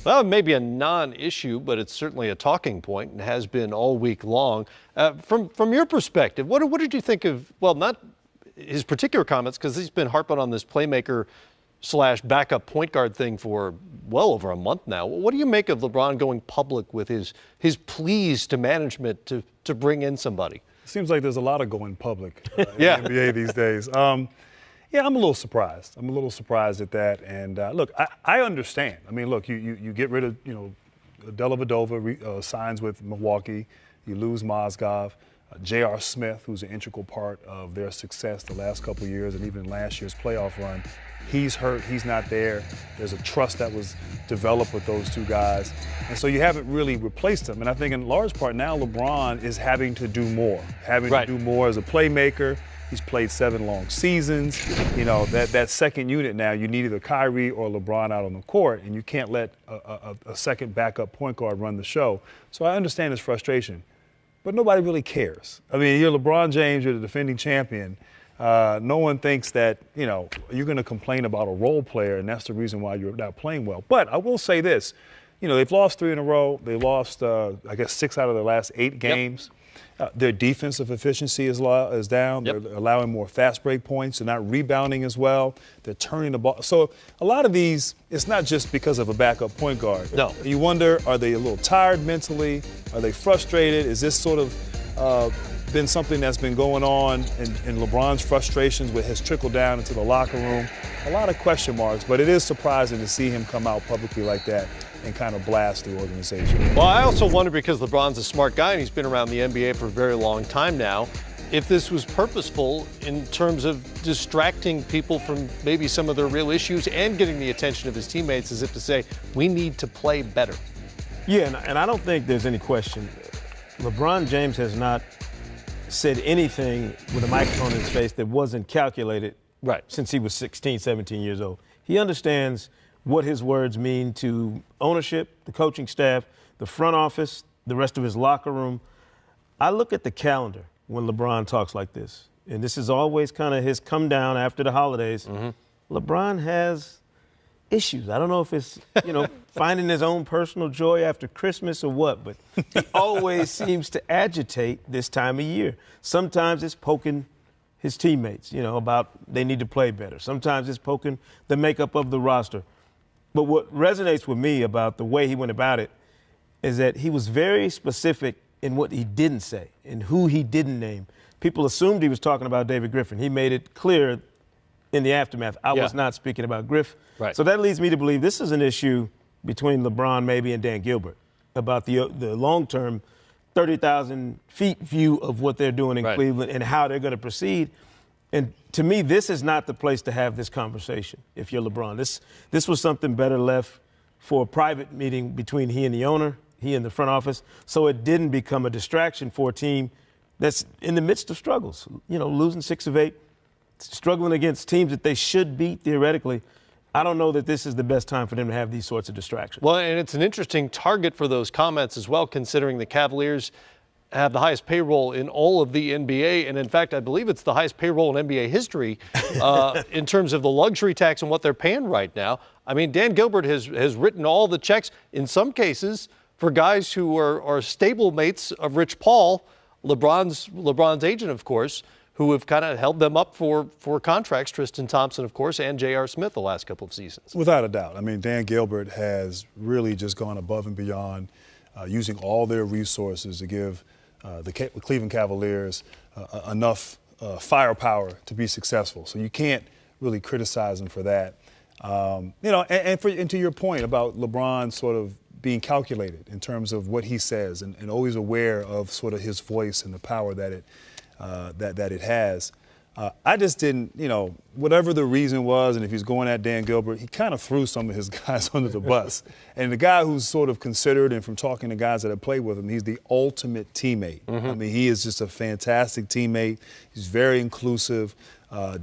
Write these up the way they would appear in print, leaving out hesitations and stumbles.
Well, maybe a non-issue, but it's certainly a talking point and has been all week long. From your perspective, what did you think of, well, not his particular comments, because he's been harping on this playmaker / backup point guard thing for well over a month now. What do you make of LeBron going public with his pleas to management to bring in somebody? Seems like there's a lot of going public in the NBA these days. Yeah, I'm a little surprised. I'm a little surprised at that. And look, I understand. I mean, look, you get rid of, Dellavedova signs with Milwaukee. You lose Mozgov. J.R. Smith, who's an integral part of their success the last couple of years and even last year's playoff run. He's hurt. He's not there. There's a trust that was developed with those two guys. And so you haven't really replaced them. And I think in large part now LeBron is having to do more, to do more as a playmaker. He's played 7 long seasons. That second unit now, you need either Kyrie or LeBron out on the court, and you can't let a second backup point guard run the show. So I understand his frustration. But nobody really cares. I mean, you're LeBron James, you're the defending champion. No one thinks that, you're going to complain about a role player, and that's the reason why you're not playing well. But I will say this. They've lost 3 in a row. They lost, 6 out of their last 8 games. Their defensive efficiency is down. They're allowing more fast break points. They're not rebounding as well. They're turning the ball. So a lot of these, it's not just because of a backup point guard. No. You wonder, are they a little tired mentally? Are they frustrated? Is this sort of been something that's been going on in LeBron's frustrations has trickled down into the locker room? A lot of question marks, but it is surprising to see him come out publicly like that and kind of blast the organization. Well, I also wonder, because LeBron's a smart guy and he's been around the NBA for a very long time now, if this was purposeful in terms of distracting people from maybe some of their real issues and getting the attention of his teammates, as if to say, we need to play better. Yeah, and I don't think there's any question. LeBron James has not said anything with a microphone in his face that wasn't calculated since he was 16, 17 years old. He understands what his words mean to ownership, the coaching staff, the front office, the rest of his locker room. I look at the calendar when LeBron talks like this, and this is always kind of his come down after the holidays. LeBron has issues. I don't know if it's, finding his own personal joy after Christmas or what, but he always seems to agitate this time of year. Sometimes it's poking his teammates, about they need to play better. Sometimes it's poking the makeup of the roster. But what resonates with me about the way he went about it is that he was very specific in what he didn't say and who he didn't name. People assumed he was talking about David Griffin. He made it clear in the aftermath, I was not speaking about Griff. So that leads me to believe this is an issue between LeBron maybe and Dan Gilbert about the long-term 30,000 feet view of what they're doing in Cleveland and how they're going to proceed. And to me, this is not the place to have this conversation if you're LeBron. This was something better left for a private meeting between he and the owner, he and the front office, so it didn't become a distraction for a team that's in the midst of struggles. Losing 6 of 8, struggling against teams that they should beat theoretically. I don't know that this is the best time for them to have these sorts of distractions. Well, and it's an interesting target for those comments as well, considering the Cavaliers have the highest payroll in all of the NBA. And in fact, I believe it's the highest payroll in NBA history in terms of the luxury tax and what they're paying right now. I mean, Dan Gilbert has written all the checks, in some cases, for guys who are stable mates of Rich Paul, LeBron's agent, of course, who have kind of held them up for contracts, Tristan Thompson, of course, and J.R. Smith the last couple of seasons. Without a doubt. I mean, Dan Gilbert has really just gone above and beyond, using all their resources to give the Cleveland Cavaliers enough firepower to be successful. So you can't really criticize him for that. And to your point about LeBron sort of being calculated in terms of what he says and always aware of sort of his voice and the power that it has. I just didn't, whatever the reason was, and if he's going at Dan Gilbert, he kind of threw some of his guys under the bus. And the guy who's sort of considered, and from talking to guys that have played with him, he's the ultimate teammate. I mean, he is just a fantastic teammate. He's very inclusive,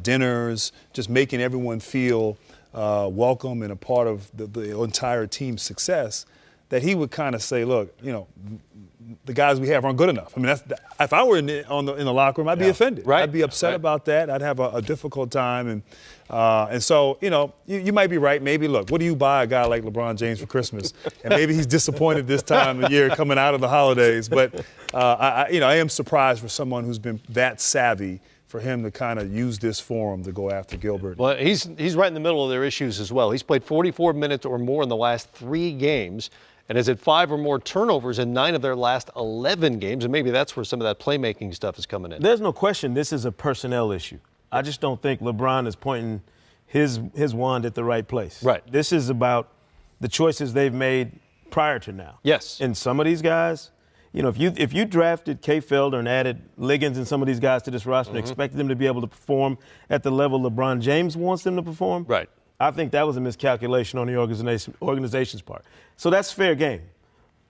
dinners, just making everyone feel welcome and a part of the entire team's success, that he would kind of say, look, the guys we have aren't good enough. I mean, if I were in the locker room, I'd be offended. Right. I'd be upset about that. I'd have a difficult time. And so, you might be right. Maybe, look, what do you buy a guy like LeBron James for Christmas? And maybe he's disappointed this time of year coming out of the holidays. But, I am surprised for someone who's been that savvy for him to kind of use this forum to go after Gilbert. Well, he's right in the middle of their issues as well. He's played 44 minutes or more in the last 3 games and has had 5 or more turnovers in 9 of their last 11 games, and maybe that's where some of that playmaking stuff is coming in. There's no question this is a personnel issue. I just don't think LeBron is pointing his wand at the right place. Right. This is about the choices they've made prior to now. Yes. And some of these guys, if you drafted Kay Felder and added Liggins and some of these guys to this roster and expected them to be able to perform at the level LeBron James wants them to perform, right. I think that was a miscalculation on the organization's part. So that's fair game.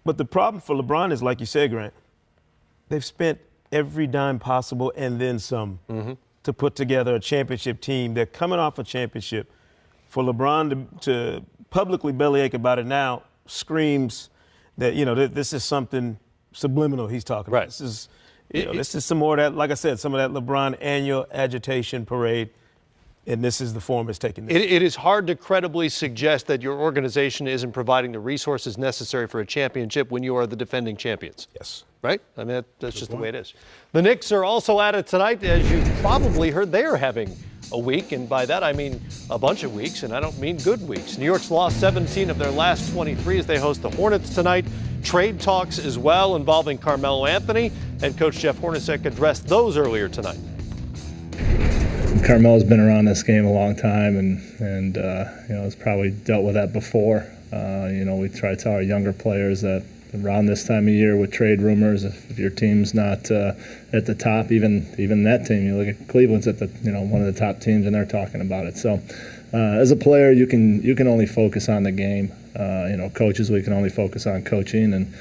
But the problem for LeBron is, like you said, Grant, they've spent every dime possible and then some to put together a championship team. They're coming off a championship. For LeBron to publicly bellyache about it now screams that, this is something subliminal he's talking about. This is, this is some more of that, like I said, some of that LeBron annual agitation parade. And this is the form it's taking. It is hard to credibly suggest that your organization isn't providing the resources necessary for a championship when you are the defending champions. Yes. Right? I mean, that's just the way it is. The Knicks are also at it tonight. As you probably heard, they are having a week. And by that, I mean a bunch of weeks, and I don't mean good weeks. New York's lost 17 of their last 23 as they host the Hornets tonight. Trade talks as well involving Carmelo Anthony. And Coach Jeff Hornacek addressed those earlier tonight. Carmelo's been around this game a long time and has probably dealt with that before. We try to tell our younger players that around this time of year with trade rumors, if your team's not at the top, even that team, you look at Cleveland's at the one of the top teams and they're talking about it. So as a player, you can only focus on the game. Coaches, we can only focus on coaching and.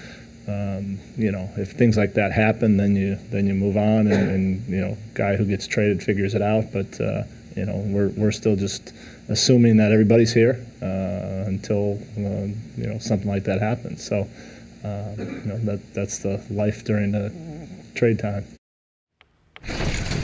If things like that happen, then you move on, and guy who gets traded figures it out. But we're still just assuming that everybody's here until something like that happens. So that's the life during the trade time.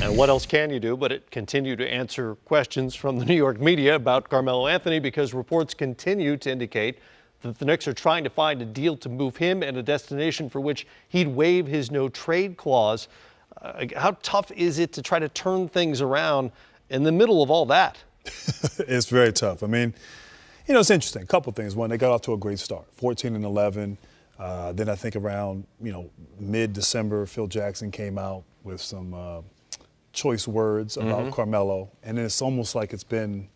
And what else can you do but continue to answer questions from the New York media about Carmelo Anthony, because reports continue to indicate that the Knicks are trying to find a deal to move him and a destination for which he'd waive his no-trade clause. How tough is it to try to turn things around in the middle of all that? It's very tough. I mean, it's interesting. A couple things. One, they got off to a great start, 14-11. Then I think around, mid-December, Phil Jackson came out with some choice words about Carmelo. And then it's almost like it's been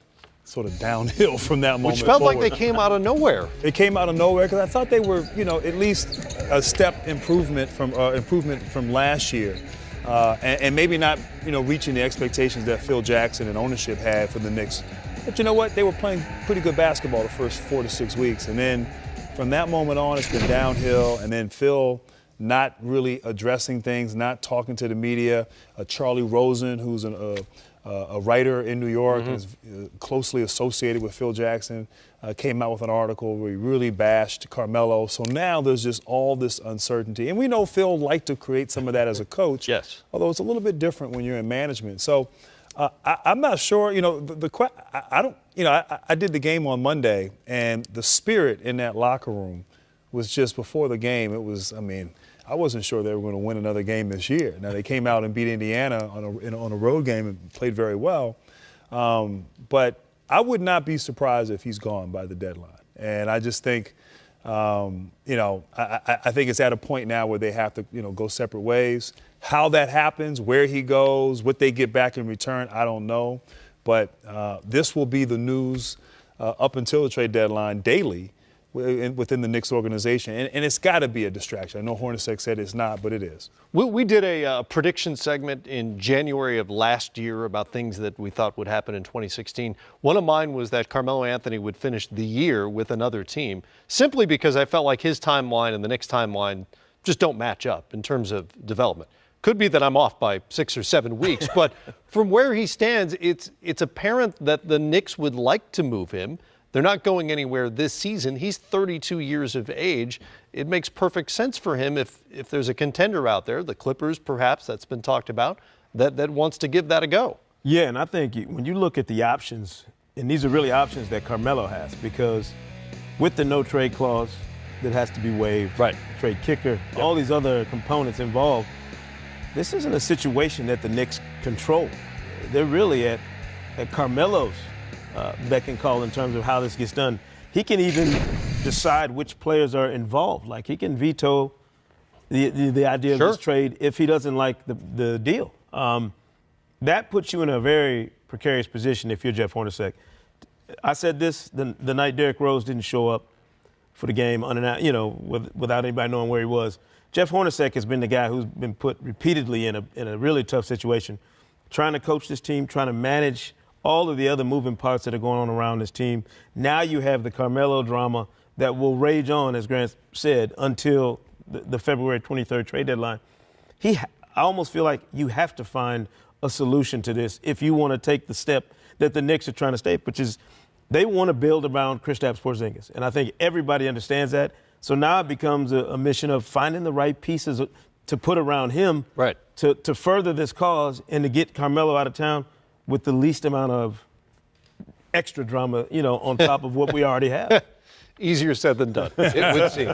sort of downhill from that moment. Which felt forward. like they came out of nowhere. They came out of nowhere because I thought they were, at least a step improvement from last year, and maybe not, reaching the expectations that Phil Jackson and ownership had for the Knicks. But you know what? They were playing pretty good basketball the first 4 to 6 weeks, and then from that moment on, it's been downhill. And then Phil not really addressing things, not talking to the media. Charlie Rosen, who's a writer in New York and is closely associated with Phil Jackson, came out with an article where he really bashed Carmelo. So now there's just all this uncertainty. And we know Phil liked to create some of that as a coach. Yes. Although it's a little bit different when you're in management. So I'm not sure, I did the game on Monday, and the spirit in that locker room was just before the game. It was, I wasn't sure they were going to win another game this year. Now, they came out and beat Indiana on a road game and played very well. But I would not be surprised if he's gone by the deadline. And I just think, I think it's at a point now where they have to, go separate ways. How that happens, where he goes, what they get back in return, I don't know. But this will be the news up until the trade deadline daily within the Knicks organization. And it's got to be a distraction. I know Hornacek said it's not, but it is. We did a prediction segment in January of last year about things that we thought would happen in 2016. One of mine was that Carmelo Anthony would finish the year with another team, simply because I felt like his timeline and the Knicks timeline just don't match up in terms of development. Could be that I'm off by 6 or 7 weeks, but from where he stands, it's apparent that the Knicks would like to move him. They're not going anywhere this season. He's 32 years of age. It makes perfect sense for him if there's a contender out there, the Clippers perhaps, that's been talked about, that wants to give that a go. Yeah, and I think when you look at the options, and these are really options that Carmelo has, because with the no-trade clause that has to be waived, right, trade kicker, all these other components involved, this isn't a situation that the Knicks control. They're really at Carmelo's beck and call in terms of how this gets done. He can even decide which players are involved. Like, he can veto the idea of this trade if he doesn't like the deal. That puts you in a very precarious position if you're Jeff Hornacek. I said this the night Derrick Rose didn't show up for the game, without anybody knowing where he was. Jeff Hornacek has been the guy who's been put repeatedly in a really tough situation, trying to coach this team, trying to manage all of the other moving parts that are going on around this team. Now you have the Carmelo drama that will rage on, as Grant said, until the February 23rd trade deadline. I almost feel like you have to find a solution to this if you want to take the step that the Knicks are trying to take, which is they want to build around Kristaps Porzingis. And I think everybody understands that. So now it becomes a mission of finding the right pieces to put around him to further this cause and to get Carmelo out of town with the least amount of extra drama, on top of what we already have. Easier said than done, it would seem.